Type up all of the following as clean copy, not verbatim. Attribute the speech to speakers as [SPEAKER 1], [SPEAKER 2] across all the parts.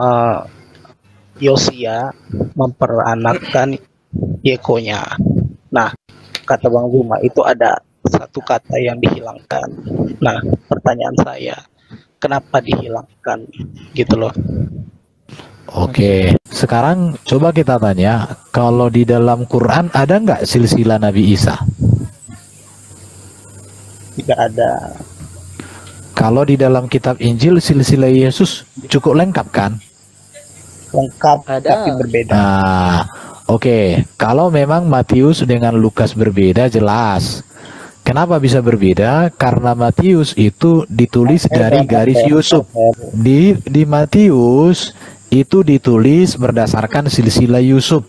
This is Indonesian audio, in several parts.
[SPEAKER 1] eh, Yosia memperanakkan Yekonya. Nah, kata Bang Zuma itu ada satu kata yang dihilangkan. Nah, pertanyaan saya, kenapa dihilangkan gitu loh?
[SPEAKER 2] Oke, sekarang coba kita tanya, kalau di dalam Quran ada nggak silsilah Nabi Isa?
[SPEAKER 1] Tidak ada.
[SPEAKER 2] Kalau di dalam kitab Injil silsilah Yesus cukup lengkap kan?
[SPEAKER 1] Lengkap
[SPEAKER 3] Ada.
[SPEAKER 1] tapi berbeda.
[SPEAKER 2] Nah, oke. Kalau memang Matius dengan Lukas berbeda jelas. Kenapa bisa berbeda? Karena Matius itu ditulis dari garis Yusuf. Di Matius itu ditulis berdasarkan silsilah Yusuf.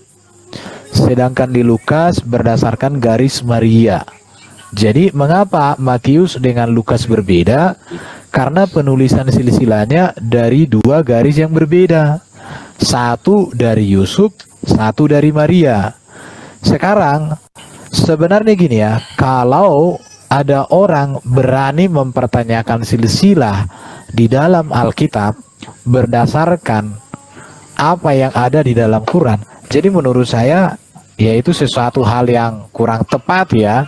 [SPEAKER 2] Sedangkan di Lukas berdasarkan garis Maria. Jadi mengapa Matius dengan Lukas berbeda? Karena penulisan silsilahnya dari dua garis yang berbeda. Satu dari Yusuf, satu dari Maria. Sekarang sebenarnya gini ya, kalau ada orang berani mempertanyakan silsilah di dalam Alkitab berdasarkan apa yang ada di dalam Quran, jadi menurut saya yaitu sesuatu hal yang kurang tepat ya.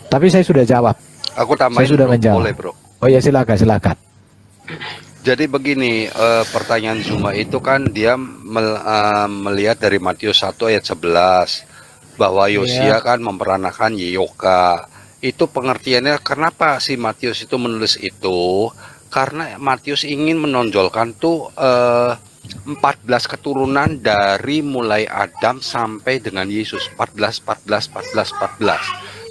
[SPEAKER 2] Tapi saya sudah jawab.
[SPEAKER 4] Aku tambahin,
[SPEAKER 2] Saya sudah
[SPEAKER 4] bro.
[SPEAKER 2] menjawab.
[SPEAKER 4] Boleh, bro.
[SPEAKER 2] Oh ya, silakan.
[SPEAKER 4] Jadi begini, pertanyaan Zuma itu kan dia melihat dari Matius 1 ayat 11 bahwa Yosia kan memperanakan Yeyoka. Itu pengertiannya kenapa si Matius itu menulis itu? Karena Matius ingin menonjolkan tuh 14 keturunan dari mulai Adam sampai dengan Yesus. 14.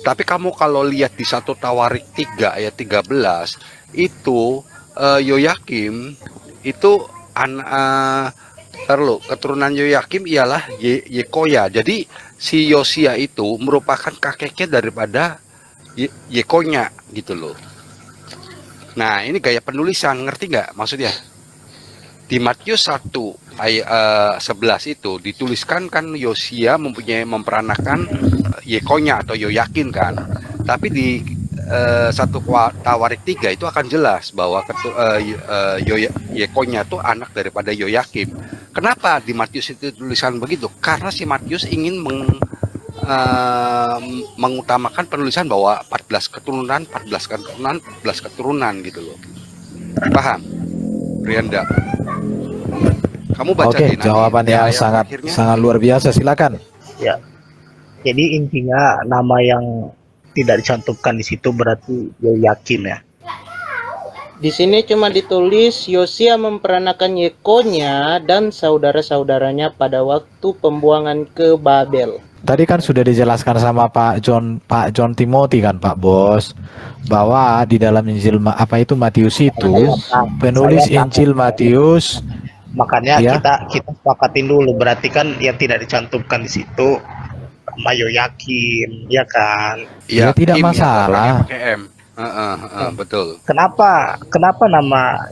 [SPEAKER 4] Tapi kamu kalau lihat di 1 Tawarik 3 ayat 13 itu Yoyakim itu keturunan Yoyakim ialah Yekoya. Jadi si Yosia itu merupakan kakeknya daripada Yekonya gitu loh. Nah, ini gaya penulisan, ngerti nggak maksudnya? Di Matius 1 ayat 11 itu dituliskan kan Yosia memperanakan Yekonya atau Yoyakin kan. Tapi di 1 Tawarik 3 itu akan jelas bahwa Yekonya itu anak daripada Yoyakim. Kenapa di Matius itu tulisan begitu? Karena si Matius ingin mengutamakan penulisan bahwa 14 keturunan gitu loh. Paham? Rianda. Kamu baca
[SPEAKER 2] Oke, jawaban yang sangat luar biasa, silakan.
[SPEAKER 1] Ya. Jadi intinya nama yang tidak dicantumkan di situ berarti Yoyakim ya.
[SPEAKER 3] Di sini cuma ditulis Yosia memperanakan Yekonya dan saudara-saudaranya pada waktu pembuangan ke Babel.
[SPEAKER 2] Tadi kan sudah dijelaskan sama Pak John Timothy kan Pak Bos, bahwa di dalam Injil Matius itu penulis Injil Matius.
[SPEAKER 1] Makanya
[SPEAKER 2] ya,
[SPEAKER 1] kita sepakatin dulu, berarti kan yang tidak dicantumkan di situ Yoyakim, ya kan?
[SPEAKER 2] Ya, tidak masalah.
[SPEAKER 4] Ya, betul.
[SPEAKER 1] Kenapa nama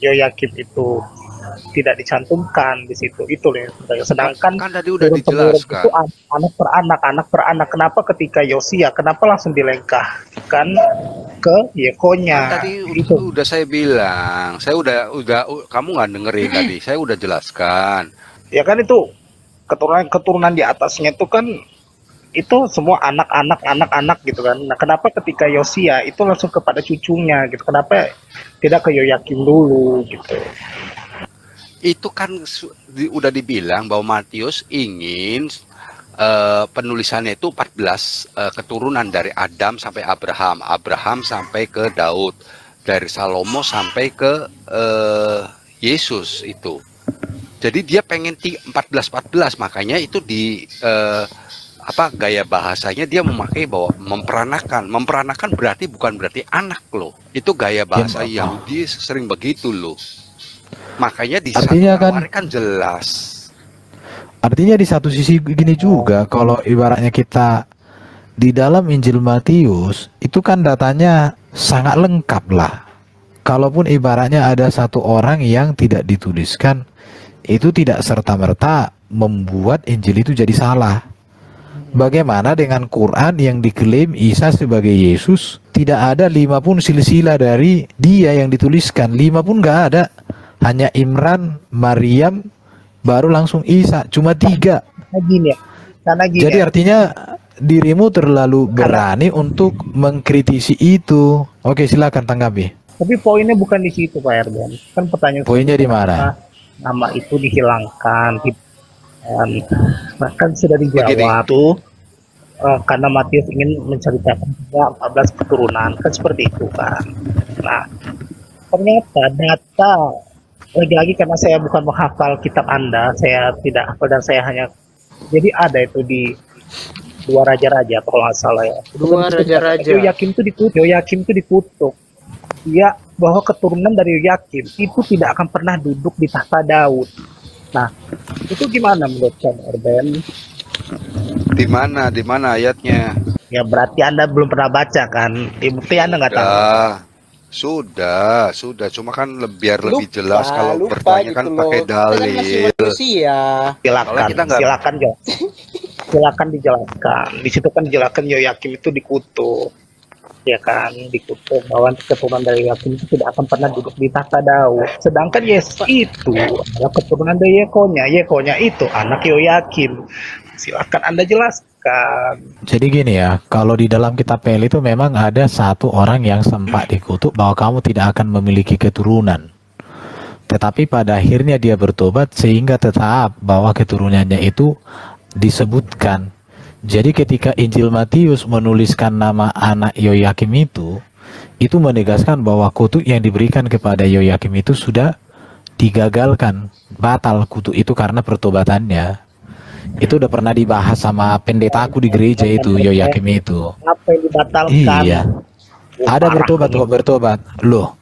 [SPEAKER 1] Yoyakim itu tidak dicantumkan di situ? Itu loh. Sedangkan
[SPEAKER 4] kan tadi udah dijelaskan.
[SPEAKER 1] Itu anak per anak. Kenapa ketika Yosia, kenapa langsung dilengkahkan ke Yekonya?
[SPEAKER 4] Kan tadi udah saya bilang, saya udah kamu nggak dengerin tadi, saya udah jelaskan.
[SPEAKER 1] Ya kan itu keturunan di atasnya itu kan itu semua anak gitu kan. Nah, kenapa ketika Yosia itu langsung kepada cucunya gitu? Kenapa tidak ke Yoyakim dulu gitu?
[SPEAKER 4] Itu kan udah dibilang bahwa Matius ingin penulisannya itu 14 keturunan dari Adam sampai Abraham sampai ke Daud, dari Salomo sampai ke Yesus itu. Jadi dia pengen 14, makanya itu di gaya bahasanya dia memakai bahwa memperanakan berarti bukan berarti anak loh. Itu gaya bahasa Yahudi sering begitu loh. Makanya di
[SPEAKER 2] artinya
[SPEAKER 4] kan jelas.
[SPEAKER 2] Artinya di satu sisi gini juga, kalau ibaratnya kita di dalam Injil Matius itu kan datanya sangat lengkap lah. Kalaupun ibaratnya ada satu orang yang tidak dituliskan, itu tidak serta-merta membuat Injil itu jadi salah. Bagaimana dengan Quran yang diklaim Isa sebagai Yesus? Tidak ada 5 pun silsilah dari dia yang dituliskan, 5 pun nggak ada. hanya Imran, Maryam, baru langsung Isa, cuma 3.
[SPEAKER 1] Karena gini ya, karena gini
[SPEAKER 2] Jadi
[SPEAKER 1] ya.
[SPEAKER 2] artinya dirimu terlalu berani untuk mengkritisi itu. Oke, silakan tanggapi.
[SPEAKER 1] Tapi poinnya bukan di situ Pak Erben. Kan pertanyaan
[SPEAKER 2] Poinnya
[SPEAKER 1] saya,
[SPEAKER 2] di mana?
[SPEAKER 1] kenapa nama itu dihilangkan? Bahkan sudah dijawab tuh, karena Matius ingin menceritakan juga 14 keturunan, kan seperti itu kan. Nah, ternyata data, lagi-lagi karena saya bukan menghafal kitab Anda, saya tidak hafal dan saya hanya, jadi ada itu di Dua Raja-Raja atau kalau nggak salah ya.
[SPEAKER 3] Dua Raja-Raja.
[SPEAKER 1] Yoyakim itu dikutuk. Dia bahwa keturunan dari Yoyakim itu tidak akan pernah duduk di tahta Daud. Nah, itu gimana menurut Chan Erben?
[SPEAKER 4] Di mana ayatnya?
[SPEAKER 1] Ya berarti Anda belum pernah baca kan? Bukti Anda nggak tahu.
[SPEAKER 4] Sudah. Cuma kan biar lebih jelas kalau
[SPEAKER 3] lupa
[SPEAKER 4] bertanya
[SPEAKER 3] gitu
[SPEAKER 4] kan
[SPEAKER 3] loh.
[SPEAKER 4] pakai
[SPEAKER 3] Kita kan masih
[SPEAKER 4] dalil.
[SPEAKER 3] manusia.
[SPEAKER 1] Silakan,
[SPEAKER 4] kita nggak-
[SPEAKER 1] silakan Jo. Silakan dijelaskan. Di situ kan dijelaskan Yoyakim itu dikutuk. Ya kan, dikutuk bahwa keturunan dari Yoyakim itu tidak akan pernah duduk di tahta Daud. Sedangkan Yesus itu adalah keturunan dari Yekonya. Yekonya itu anak Yoyakim. Silakan Anda jelaskan.
[SPEAKER 2] Jadi gini ya, kalau di dalam kitab PL itu memang ada satu orang yang sempat dikutuk bahwa kamu tidak akan memiliki keturunan. Tetapi pada akhirnya dia bertobat sehingga tetap bahwa keturunannya itu disebutkan. Jadi ketika Injil Matius menuliskan nama anak Yoyakim itu menegaskan bahwa kutuk yang diberikan kepada Yoyakim itu sudah digagalkan, batal kutuk itu karena pertobatannya. Itu udah pernah dibahas sama pendetaku di gereja itu, Yoyakim itu.
[SPEAKER 1] Apa yang dibatalkan?
[SPEAKER 2] Iya. Ada bertobat. Loh,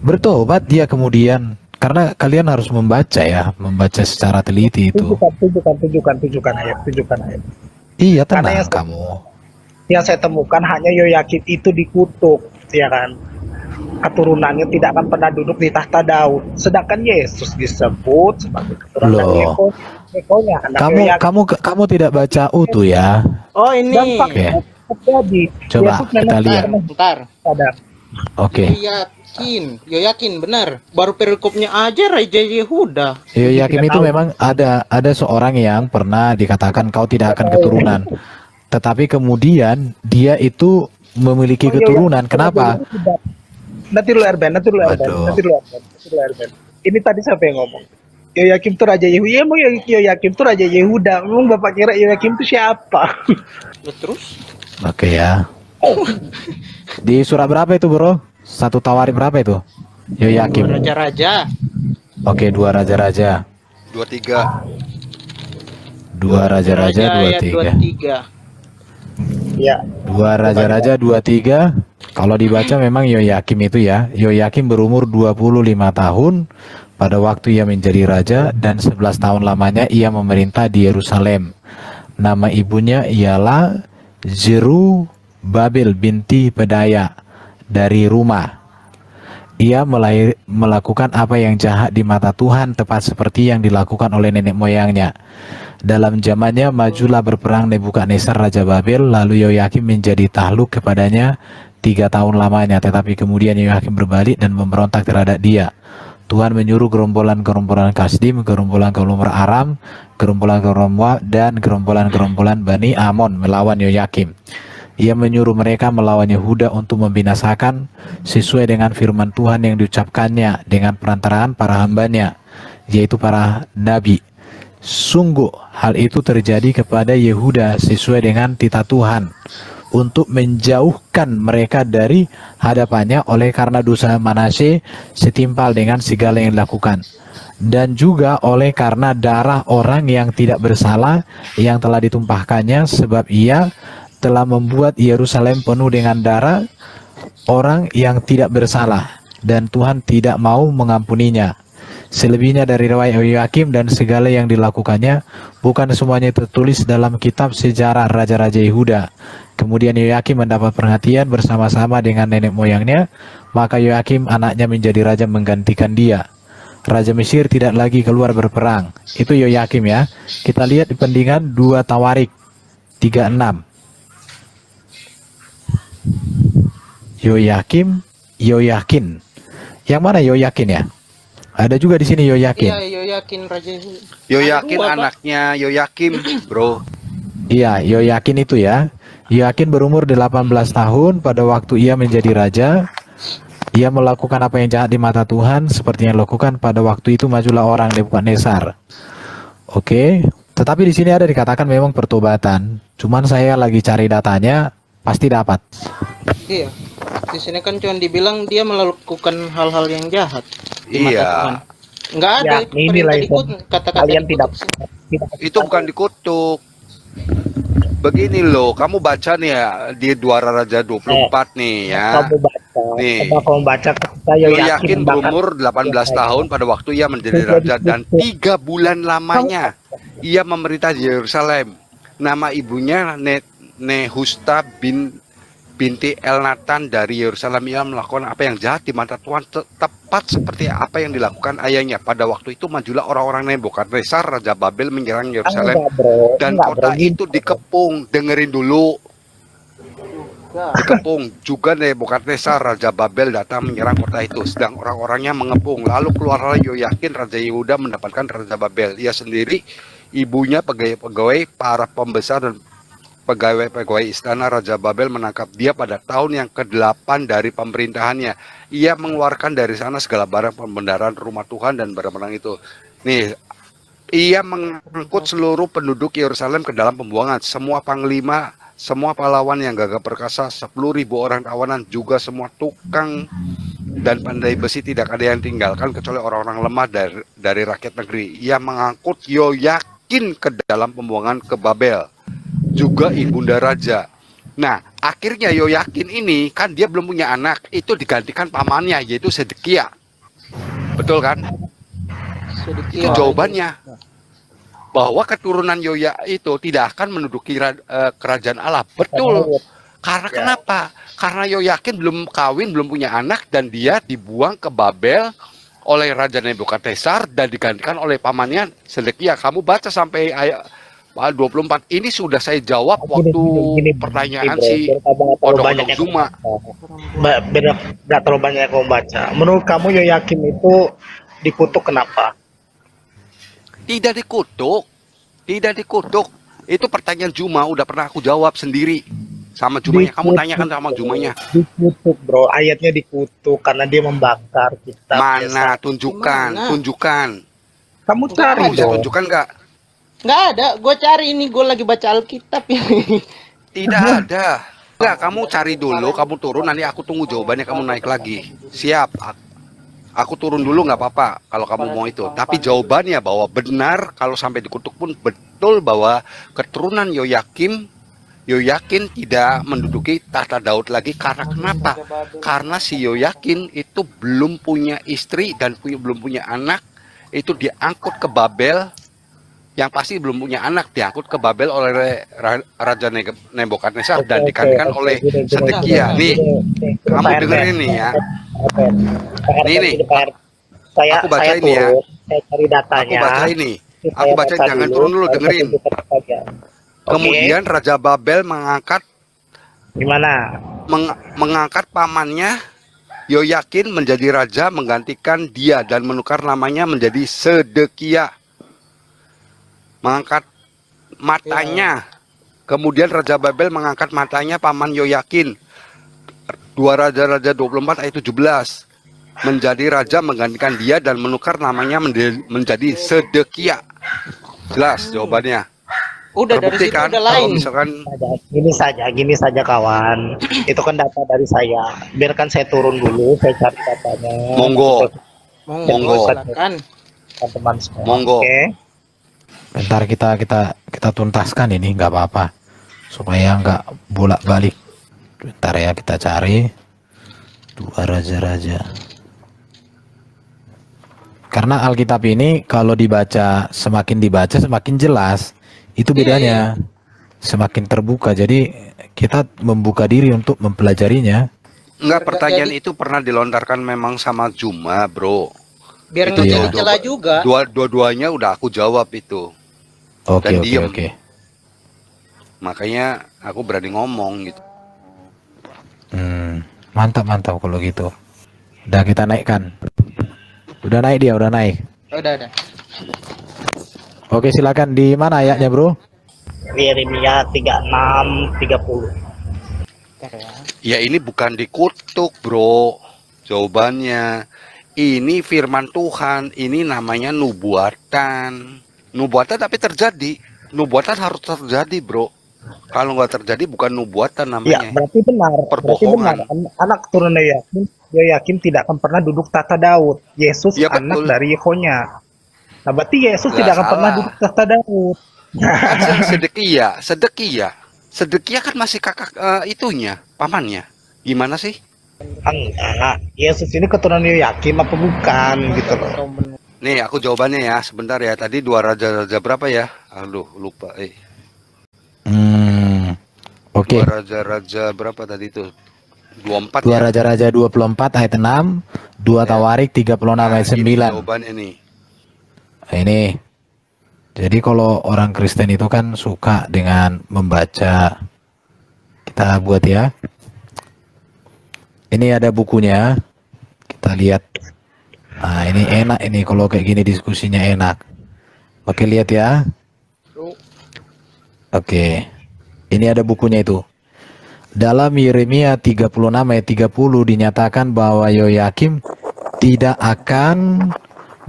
[SPEAKER 2] bertobat dia kemudian. Karena kalian harus membaca ya, membaca secara teliti itu.
[SPEAKER 1] Tunjukkan ayat.
[SPEAKER 2] Iya,
[SPEAKER 1] Karena
[SPEAKER 2] tenang
[SPEAKER 1] yang-
[SPEAKER 2] kamu.
[SPEAKER 1] Yang saya temukan hanya Yoyakim itu dikutuk, ya kan? Keturunannya tidak akan pernah duduk di tahta Daud. Sedangkan Yesus disebut sebagai keturunan dari
[SPEAKER 2] Loh.
[SPEAKER 1] Yekonya, anak
[SPEAKER 2] Kamu
[SPEAKER 1] Yoyakim.
[SPEAKER 2] kamu tidak baca utuh ya.
[SPEAKER 3] Oh ini.
[SPEAKER 1] Dan fakta terjadi.
[SPEAKER 2] Coba
[SPEAKER 1] Yesus memang
[SPEAKER 2] kita lihat.
[SPEAKER 3] Bentar.
[SPEAKER 1] sadar.
[SPEAKER 2] Oke.
[SPEAKER 3] Yoyakin benar. Baru perikopnya aja Raja Yehuda.
[SPEAKER 2] Yoyakim
[SPEAKER 1] Tidak
[SPEAKER 2] itu
[SPEAKER 1] tahu.
[SPEAKER 2] memang ada seorang yang pernah dikatakan kau tidak akan keturunan. Tetapi kemudian dia itu memiliki keturunan. Kenapa?
[SPEAKER 1] Nanti dulu Erben.
[SPEAKER 2] Waduh.
[SPEAKER 1] Ini tadi siapa yang ngomong? Yoyakim itu Raja Yehuda. Ya, emang Yoyakim itu Raja Yehuda. Memang Bapak kira Yoyakim itu siapa?
[SPEAKER 3] Loh, terus?
[SPEAKER 2] Oke ya. Di surah berapa itu, Bro? 1 Tawarik berapa itu? Yoyakim.
[SPEAKER 3] Raja-raja.
[SPEAKER 2] Oke, 2 raja-raja.
[SPEAKER 4] 23.
[SPEAKER 2] 2 raja-raja
[SPEAKER 3] ayat
[SPEAKER 2] 23.
[SPEAKER 3] 23.
[SPEAKER 1] Ya.
[SPEAKER 2] 2 raja-raja 23. Kalau dibaca memang Yoyakim itu ya. Yoyakim berumur 25 tahun pada waktu ia menjadi raja dan 11 tahun lamanya ia memerintah di Yerusalem. Nama ibunya ialah Zerubabel binti Pedaya dari Rumah. Ia melakukan apa yang jahat di mata Tuhan, tepat seperti yang dilakukan oleh nenek moyangnya. Dalam zamannya majulah berperang Nebukadnezar Raja Babel, lalu Yoyakim menjadi takluk kepadanya 3 tahun lamanya. Tetapi kemudian Yoyakim berbalik dan memberontak terhadap dia. Tuhan menyuruh gerombolan-gerombolan Kasdim, gerombolan-gerombolan Aram, gerombolan-gerombolan dan gerombolan-gerombolan Bani Amon melawan Yoyakim. Ia menyuruh mereka melawan Yehuda untuk membinasakan sesuai dengan firman Tuhan yang diucapkannya dengan perantaraan para hambanya, yaitu para nabi. Sungguh hal itu terjadi kepada Yehuda sesuai dengan titah Tuhan untuk menjauhkan mereka dari hadapannya oleh karena dosa Manasye setimpal dengan segala yang dilakukan, dan juga oleh karena darah orang yang tidak bersalah yang telah ditumpahkannya, sebab ia telah membuat Yerusalem penuh dengan darah orang yang tidak bersalah, dan Tuhan tidak mau mengampuninya. Selebihnya dari riwayat Yoyakim dan segala yang dilakukannya, bukan semuanya tertulis dalam kitab sejarah Raja-Raja Yehuda. Kemudian Yoyakim mendapat perhatian bersama-sama dengan nenek moyangnya, maka Yoyakim anaknya menjadi raja menggantikan dia. Raja Mesir tidak lagi keluar berperang. Itu Yoyakim ya. Kita lihat di pendingan 2 Tawarik 36. Yoyakim, Yoyakin. Yang mana Yoyakin ya? Ada juga di sini Yoyakin.
[SPEAKER 3] Iya, Yoyakin Raja.
[SPEAKER 4] Yoyakin
[SPEAKER 3] Ada dua, Pak.
[SPEAKER 4] anaknya Yoyakim, bro.
[SPEAKER 2] Iya, Yoyakin itu ya. Yoyakin berumur 18 tahun pada waktu ia menjadi raja. Ia melakukan apa yang jahat di mata Tuhan seperti yang dilakukan pada waktu itu majulah orang Nebukadnezar. Oke, tetapi di sini ada dikatakan memang pertobatan. Cuman saya lagi cari datanya, pasti dapat.
[SPEAKER 3] Iya. Di sini kan cuma dibilang dia melakukan hal-hal yang jahat di mata
[SPEAKER 4] Iya.
[SPEAKER 3] Tuhan. Enggak ada
[SPEAKER 1] Ya,
[SPEAKER 3] itu
[SPEAKER 1] inilah
[SPEAKER 3] perintah
[SPEAKER 1] itu.
[SPEAKER 3] dikut, kata-kata
[SPEAKER 1] Kalian
[SPEAKER 3] dikutuk.
[SPEAKER 1] tidak
[SPEAKER 4] Itu bukan dikutuk. Begini loh, kamu baca nih ya di Dwara Raja 24 nih ya.
[SPEAKER 1] kamu baca.
[SPEAKER 4] Nih.
[SPEAKER 1] Coba kamu baca ketika
[SPEAKER 4] Yoyakin berumur 18 tahun pada waktu ia menjadi raja dan 3 bulan lamanya ia memerintah Yerusalem. Nama ibunya Nehusta binti Elnatan dari Yerusalem. Ia melakukan apa yang jahat di mata Tuhan tepat seperti apa yang dilakukan ayahnya. Pada waktu itu majulah orang-orang Nebukadnezar Raja Babel menyerang Yerusalem dan kota itu dikepung. Dengerin dulu. Dikepung juga Nebukadnezar Raja Babel datang menyerang kota itu, sedang orang-orangnya mengepung. Lalu keluarlah Yoyakin Raja Yehuda mendapatkan Raja Babel. Ia sendiri, ibunya, pegawai-pegawai, para pembesar dan pegawai-pegawai istana Raja Babel menangkap dia pada tahun yang ke-8 dari pemerintahannya. Ia mengeluarkan dari sana segala barang pembenaran rumah Tuhan dan barang-barang itu. Nih, ia mengangkut seluruh penduduk Yerusalem ke dalam pembuangan. Semua panglima, semua pahlawan yang gagah perkasa, 10.000 orang tawanan, juga semua tukang dan pandai besi tidak ada yang tinggalkan kecuali orang-orang lemah dari rakyat negeri. Ia mengangkut Yoyakin ke dalam pembuangan ke Babel, juga ibunda raja. Nah, akhirnya Yoyakin ini kan dia belum punya anak, itu digantikan pamannya yaitu Sedekia. Betul kan? Itu jawabannya. Bahwa keturunan Yoya itu tidak akan menduduki kerajaan Allah. Betul. Karena kenapa? Karena Yoyakin belum kawin, belum punya anak, dan dia dibuang ke Babel oleh Raja Nebukadnezar dan digantikan oleh pamannya Sedekia. Kamu baca sampai ayat 24. Ini sudah saya jawab waktu pertanyaan si Odong Zuma.
[SPEAKER 1] Nggak terlalu banyak yang kamu baca. Menurut kamu Yoyakim itu dikutuk kenapa?
[SPEAKER 4] Tidak dikutuk, tidak dikutuk. Itu pertanyaan Juma, udah pernah aku jawab sendiri sama Jumanya. Kamu tanyakan sama Jumanya.
[SPEAKER 1] Dikutuk, bro. Ayatnya dikutuk karena dia membakar kitab.
[SPEAKER 4] Mana? Tunjukkan, tunjukkan.
[SPEAKER 1] Kamu cari
[SPEAKER 4] Kamu bisa
[SPEAKER 1] dong.
[SPEAKER 4] tunjukkan nggak?
[SPEAKER 3] Nggak ada, gue cari ini, gue lagi baca Alkitab ini.
[SPEAKER 4] Tidak ada. Enggak, kamu cari dulu, kamu turun, nanti aku tunggu jawabannya, kamu naik lagi. Siap. Aku turun dulu nggak apa-apa kalau kamu mau itu. Tapi jawabannya bahwa benar kalau sampai dikutuk pun betul bahwa keturunan Yoyakin tidak menduduki tahta Daud lagi. Karena kenapa? Karena si Yoyakin itu belum punya istri dan belum punya anak. Itu diangkut ke Babel. Yang pasti belum punya anak, diangkut ke Babel oleh Raja Nebukadnezar dan digantikan oleh Sedekia. Nih, kamu dengerin nih ya. Nih, aku baca ini ya.
[SPEAKER 1] Saya cari datanya.
[SPEAKER 4] Aku baca ini. Aku baca, jangan turun dulu, dengerin. Kemudian Raja Babel mengangkat
[SPEAKER 1] gimana?
[SPEAKER 4] Mengangkat pamannya Yoyakin menjadi raja, menggantikan dia dan menukar namanya menjadi Sedekia. Mengangkat matanya. Kemudian Raja Babel mengangkat matanya paman Yoyakin. 2 Raja-Raja 24 ayat 17. Menjadi raja menggantikan dia dan menukar namanya menjadi Sedekia. Jelas jawabannya.
[SPEAKER 3] Udah dari situ
[SPEAKER 4] Terbukti kan?
[SPEAKER 3] udah lain.
[SPEAKER 4] Kalau misalkan
[SPEAKER 1] Gini saja kawan. Itu kan data dari saya. Biarkan saya turun dulu, saya cari datanya.
[SPEAKER 4] Monggo.
[SPEAKER 3] Monggo, silakan.
[SPEAKER 1] Teman-teman semua.
[SPEAKER 4] Monggo.
[SPEAKER 1] Oke.
[SPEAKER 2] Bentar kita tuntaskan ini, nggak apa-apa, supaya nggak bolak-balik. Bentar ya, kita cari 2 raja-raja. Karena Alkitab ini kalau dibaca semakin jelas. Itu bedanya. Semakin terbuka. Jadi kita membuka diri untuk mempelajarinya.
[SPEAKER 4] Enggak, pertanyaan itu pernah dilontarkan memang sama Juma, bro.
[SPEAKER 3] Biar
[SPEAKER 4] Itu
[SPEAKER 3] nggak
[SPEAKER 2] iya.
[SPEAKER 3] jadi celah juga.
[SPEAKER 4] Dua-duanya udah aku jawab itu. Dan diem.
[SPEAKER 2] Oke.
[SPEAKER 4] Makanya aku berani ngomong gitu.
[SPEAKER 2] Mantap kalau gitu. Udah kita naikkan. Udah naik dia, udah naik.
[SPEAKER 3] Udah.
[SPEAKER 2] Oke, silakan. Di mana ayatnya, Bro?
[SPEAKER 1] Yeremia 36:30.
[SPEAKER 3] Bentar ya.
[SPEAKER 4] Ya ini bukan dikutuk, bro. Jawabannya. Ini firman Tuhan. Ini namanya nubuatan. Nubuatan tapi terjadi. Nubuatan harus terjadi, bro. Kalau nggak terjadi bukan nubuatan
[SPEAKER 1] Ya,
[SPEAKER 4] namanya.
[SPEAKER 1] berarti benar. Berarti benar.
[SPEAKER 4] Perbohongan.
[SPEAKER 1] Anak keturunan Yoyakim tidak akan pernah duduk tahta Daud. Yesus
[SPEAKER 4] Ya,
[SPEAKER 1] anak
[SPEAKER 4] betul.
[SPEAKER 1] dari Yehonya. Nah, berarti Yesus
[SPEAKER 4] Nggak
[SPEAKER 1] tidak akan pernah
[SPEAKER 4] salah.
[SPEAKER 1] duduk tahta Daud.
[SPEAKER 4] Kan Sedekia kan masih kakak itunya, pamannya. Gimana sih?
[SPEAKER 1] Enggak. Yesus ini keturunan Yoyakim apa bukan gitu loh.
[SPEAKER 4] Nih, aku jawabannya ya. Sebentar ya. Tadi dua raja-raja berapa ya? Aduh, lupa.
[SPEAKER 2] Oke.
[SPEAKER 4] Dua raja-raja berapa tadi itu? 24
[SPEAKER 2] Dua
[SPEAKER 4] ya.
[SPEAKER 2] Raja-Raja 24 ayat 6, dua
[SPEAKER 4] Ya.
[SPEAKER 2] Tawarik 36 ayat
[SPEAKER 4] Ini
[SPEAKER 2] 9.
[SPEAKER 4] jawabannya nih.
[SPEAKER 2] Nah, ini. Jadi kalau orang Kristen itu kan suka dengan membaca. Kita buat ya. Ini ada bukunya. Kita lihat. Nah, ini enak ini kalau kayak gini diskusinya enak. Oke, lihat ya. Oke. Ini ada bukunya itu. Dalam Yeremia 36 ayat 30 dinyatakan bahwa Yoyakim tidak akan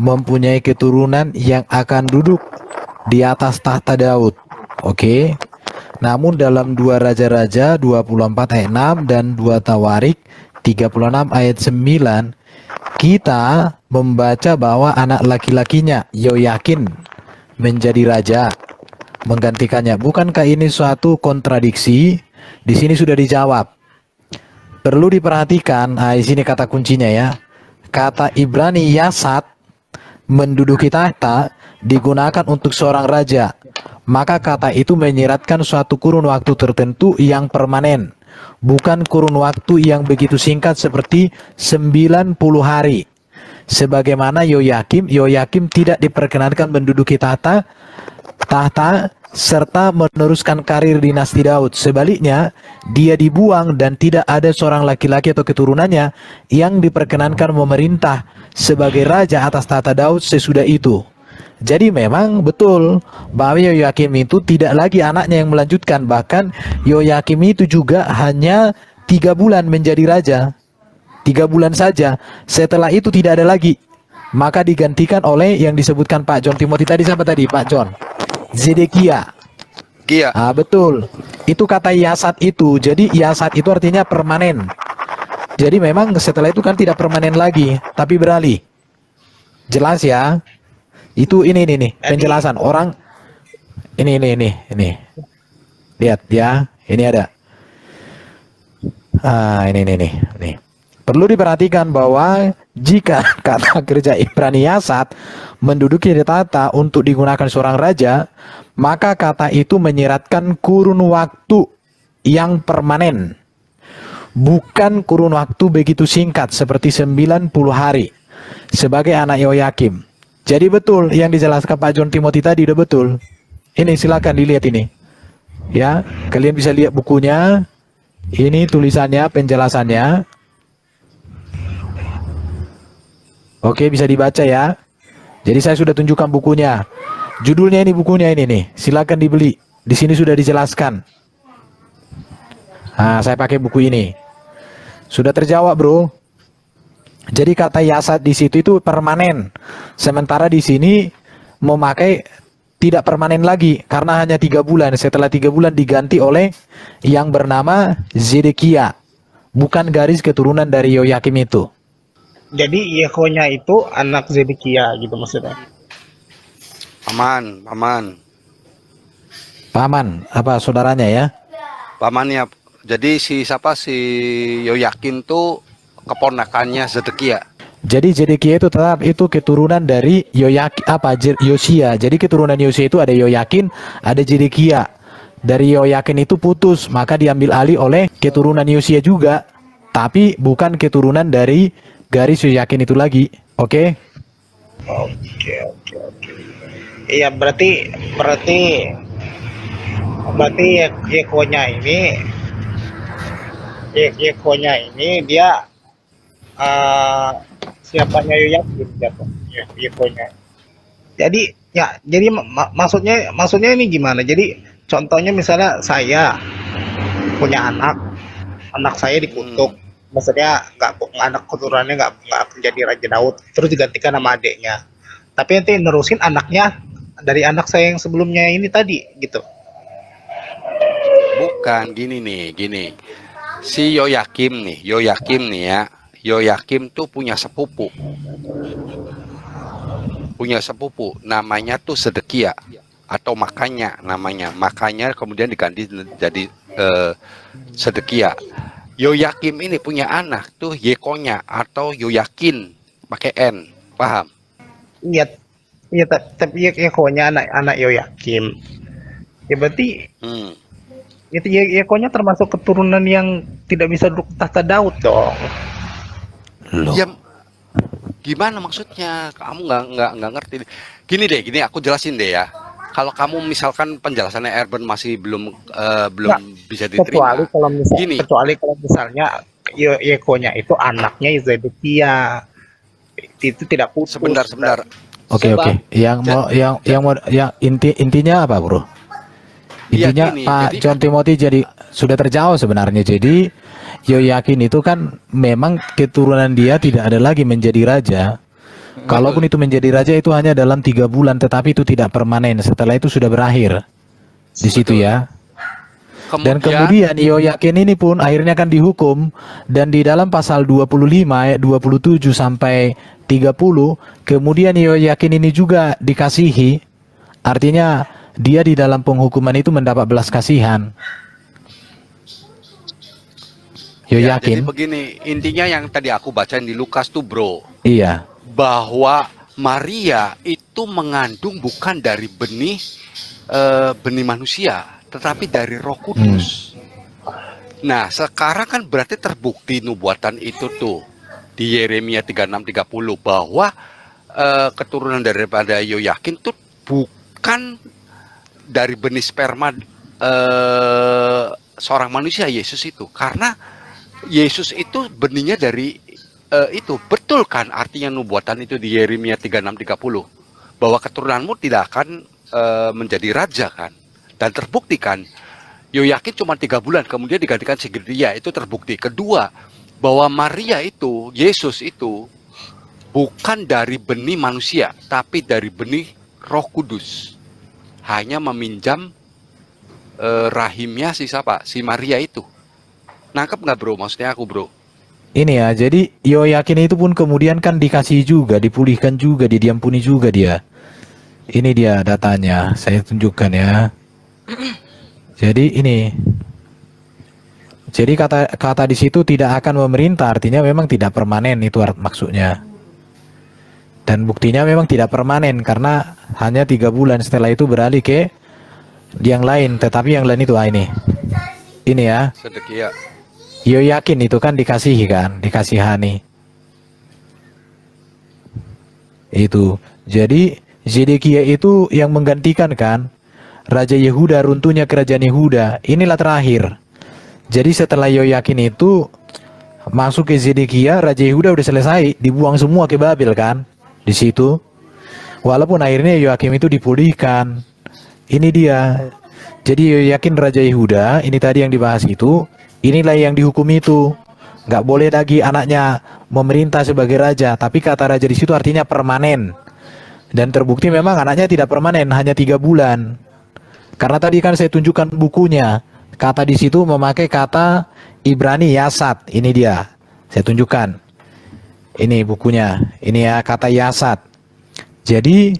[SPEAKER 2] mempunyai keturunan yang akan duduk di atas tahta Daud. Oke. Namun dalam 2 Raja-Raja 24 ayat 6 dan 2 Tawarik 36 ayat 9 kita membaca bahwa anak laki-lakinya Yoyakin menjadi raja menggantikannya. Bukankah ini suatu kontradiksi? Di sini sudah dijawab. Perlu diperhatikan, di sini kata kuncinya ya. Kata Ibrani yasat menduduki tahta digunakan untuk seorang raja. Maka kata itu menyiratkan suatu kurun waktu tertentu yang permanen, bukan kurun waktu yang begitu singkat seperti 90 hari. Sebagaimana Yoyakim tidak diperkenankan menduduki tahta serta meneruskan karir dinasti Daud. Sebaliknya, dia dibuang dan tidak ada seorang laki-laki atau keturunannya yang diperkenankan memerintah sebagai raja atas tahta Daud sesudah itu. Jadi memang betul bahwa Yoyakim itu tidak lagi anaknya yang melanjutkan. Bahkan Yoyakim itu juga hanya 3 bulan menjadi raja. 3 bulan saja. Setelah itu tidak ada lagi. Maka digantikan oleh yang disebutkan Pak John Timothy tadi. Siapa tadi Pak John? Zedekia.
[SPEAKER 4] Kia.
[SPEAKER 2] Betul. Itu kata yasat itu. Jadi yasat itu artinya permanen. Jadi memang setelah itu kan tidak permanen lagi, tapi beralih. Jelas ya? Itu ini nih penjelasan orang. Ini. Lihat ya. Ini ada. Ini. Perlu diperhatikan bahwa jika kata kerja Ibrani yasat menduduki tahta untuk digunakan seorang raja, maka kata itu menyiratkan kurun waktu yang permanen, bukan kurun waktu begitu singkat seperti 90 hari sebagai anak Yoyakim. Jadi betul yang dijelaskan Pak John Timothy tadi, udah betul. Ini silakan dilihat ini. Ya, kalian bisa lihat bukunya. Ini tulisannya, penjelasannya. Oke, bisa dibaca ya. Jadi saya sudah tunjukkan bukunya. Judulnya ini, bukunya ini nih. Silakan dibeli. Di sini sudah dijelaskan. Saya pakai buku ini. Sudah terjawab, bro. Jadi kata yasat di situ itu permanen. Sementara di sini memakai tidak permanen lagi karena hanya 3 bulan. Setelah 3 bulan diganti oleh yang bernama Zedekia. Bukan garis keturunan dari Yoyakim itu.
[SPEAKER 1] Jadi Yehonya itu anak Zedekia gitu maksudnya.
[SPEAKER 4] Paman.
[SPEAKER 2] Paman, apa saudaranya ya?
[SPEAKER 4] Pamannya. Jadi si Yoyakin tuh keponakannya Zedekia.
[SPEAKER 2] Jadi Zedekia itu tetap itu keturunan dari Yosia. Jadi keturunan Yosia itu ada Yoyakin, ada Zedekia. Dari Yoyakin itu putus, maka diambil alih oleh keturunan Yosia juga, tapi bukan keturunan dari garis Yoyakin itu lagi. Oke?
[SPEAKER 1] Oke. Iya, berarti Yehonya ini dia eh siapanya Yoyakin jatuh Yekonya. Jadi ya, jadi maksudnya ini gimana? Jadi contohnya misalnya saya punya anak saya dikutuk, maksudnya nggak anak keturunannya nggak menjadi Raja Daud, terus digantikan sama adiknya. Tapi nanti nerusin anaknya dari anak saya yang sebelumnya ini tadi gitu.
[SPEAKER 4] Bukan gini. Si Yoyakim nih ya. Yoyakim tuh punya sepupu. Namanya tuh Sedekia atau makanya kemudian diganti jadi Sedekia. Yoyakim ini punya anak tuh Yekonya atau Yoyakin pakai N, paham?
[SPEAKER 1] Iya, iya, tapi Yekonya anak Yoyakim. Ya berarti itu Yekonya termasuk keturunan yang tidak bisa duduk tahta Daud dong.
[SPEAKER 2] Loh.
[SPEAKER 4] Ya, gimana maksudnya? Kamu nggak ngerti. Gini aku jelasin deh ya. Kalau kamu misalkan penjelasannya Erben masih belum bisa diterima.
[SPEAKER 1] Kecuali kalau misalnya Yekonya itu anaknya Zedekia. Itu tidak putus.
[SPEAKER 4] Sebentar.
[SPEAKER 2] Oke. Yang intinya apa, Bro? Intinya Pak John Timothy jadi sudah terjawab sebenarnya. Jadi Yoyakin itu kan memang keturunan dia tidak ada lagi menjadi raja. Kalaupun itu menjadi raja itu hanya dalam 3 bulan, tetapi itu tidak permanen. Setelah itu sudah berakhir di situ ya. Dan kemudian Yoyakin ini pun akhirnya kan dihukum, dan di dalam pasal 25 ayat 27 sampai 30 kemudian Yoyakin ini juga dikasihi. Artinya dia di dalam penghukuman itu mendapat belas kasihan.
[SPEAKER 4] Ya,
[SPEAKER 2] Yoyakin.
[SPEAKER 4] jadi begini, intinya yang tadi aku bacain di Lukas tuh, Bro.
[SPEAKER 2] Iya.
[SPEAKER 4] Bahwa Maria itu mengandung bukan dari benih manusia, tetapi dari Roh Kudus. Nah, sekarang kan berarti terbukti nubuatan itu tuh di Yeremia 36:30 bahwa keturunan daripada Yoyakin tuh bukan dari benih sperma seorang manusia, Yesus itu. Karena Yesus itu benihnya dari itu. Betul kan artinya nubuatan itu di Yeremia 36:30 bahwa keturunanmu tidak akan menjadi raja kan. Dan terbukti kan Yoyakin cuma 3 bulan kemudian digantikan Sedekia, itu terbukti. Kedua, bahwa Maria itu, Yesus itu bukan dari benih manusia tapi dari benih Roh Kudus. Hanya meminjam rahimnya si siapa? Si Maria itu. Nangkep nggak, Bro? Maksudnya aku, Bro.
[SPEAKER 2] Ini ya, jadi Yoyakin itu pun kemudian kan dikasih juga, dipulihkan juga, diampuni juga dia. Ini dia datanya, saya tunjukkan ya. Jadi ini. Jadi kata di situ tidak akan memerintah, artinya memang tidak permanen, itu maksudnya. Dan buktinya memang tidak permanen karena hanya 3 bulan, setelah itu beralih ke yang lain. Tetapi yang lain itu ini ya.
[SPEAKER 4] Sedekia.
[SPEAKER 2] Yoyakin itu kan dikasihi kan, dikasihani. Itu. Jadi Zedekia itu yang menggantikan kan Raja Yehuda, runtuhnya kerajaan Yehuda. Inilah terakhir. Jadi setelah Yoyakin itu masuk ke Zedekia, Raja Yehuda udah selesai, dibuang semua ke Babel kan. Di situ. Walaupun akhirnya Yoyakim itu dipulihkan. Ini dia. Jadi Yoyakin Raja Yehuda, ini tadi yang dibahas itu, inilah yang dihukum itu. Nggak boleh lagi anaknya memerintah sebagai raja, tapi kata raja di situ artinya permanen. Dan terbukti memang anaknya tidak permanen, hanya 3 bulan. Karena tadi kan saya tunjukkan bukunya. Kata di situ memakai kata Ibrani Yasat. Ini dia. Saya tunjukkan. Ini bukunya. Ini ya kata Yasat. Jadi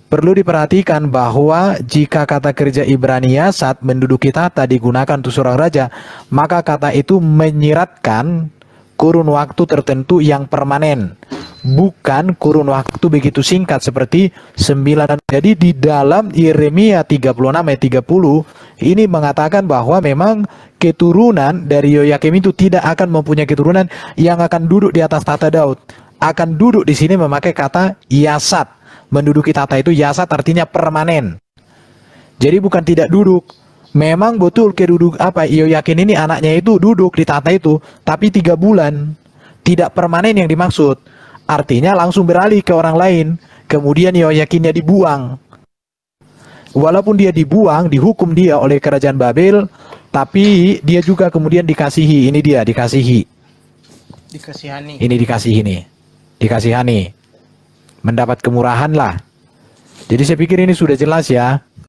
[SPEAKER 2] perlu diperhatikan bahwa jika kata kerja Ibrani Yasat menduduki tahta digunakan untuk seorang raja, maka kata itu menyiratkan kurun waktu tertentu yang permanen, bukan kurun waktu begitu singkat seperti 9. Jadi di dalam Yeremia 36 ayat 30 ini mengatakan bahwa memang keturunan dari Yoyakim itu tidak akan mempunyai keturunan yang akan duduk di atas tahta Daud. Akan duduk di sini memakai kata Yasat. Menduduki tahta itu Yasat artinya permanen. Jadi bukan tidak duduk. Memang betul keduduk Yoyakin ini anaknya itu duduk di tahta itu, tapi 3 bulan. tidak permanen yang dimaksud. Artinya langsung beralih ke orang lain. Kemudian Yehoyakinnya dibuang. Walaupun dia dibuang, dihukum dia oleh kerajaan Babel, tapi dia juga kemudian dikasihi. Ini dia, dikasihi.
[SPEAKER 3] Dikasihani.
[SPEAKER 2] Ini dikasihi nih. Dikasihani. Mendapat kemurahan lah. Jadi saya pikir ini sudah jelas ya.